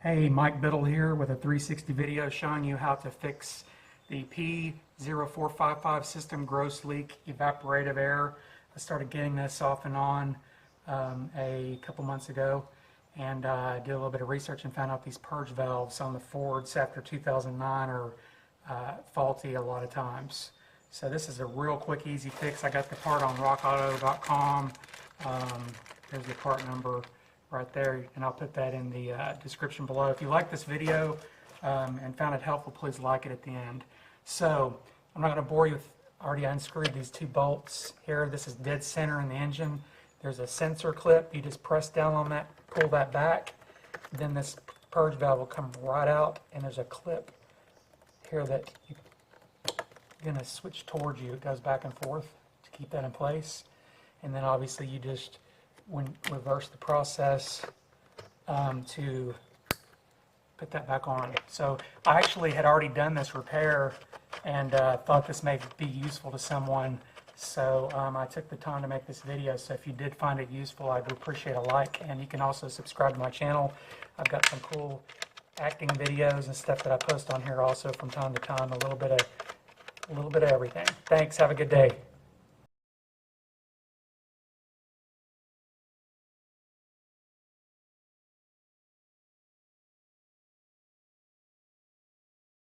Hey, Mike Biddle here with a 360 video showing you how to fix the P0455 system gross leak evaporative air. I started getting this off and on a couple months ago, and did a little bit of research and found out these purge valves on the Fords after 2009 are faulty a lot of times. So this is a real quick, easy fix. I got the part on rockauto.com. There's the part number right there, and I'll put that in the description below. If you like this video and found it helpful, please like it at the end. So I'm not going to bore you with, already unscrewed these two bolts here. This is dead center in the engine. There's a sensor clip. You just press down on that, pull that back, then this purge valve will come right out, and there's a clip here that you're going to switch towards you. It goes back and forth to keep that in place, and then obviously you just reverse the process to put that back on. So I actually had already done this repair and thought this may be useful to someone, so I took the time to make this video. So if you did find it useful, I'd appreciate a like, and you can also subscribe to my channel. I've got some cool acting videos and stuff that I post on here also from time to time, a little bit of everything. Thanks, have a good day.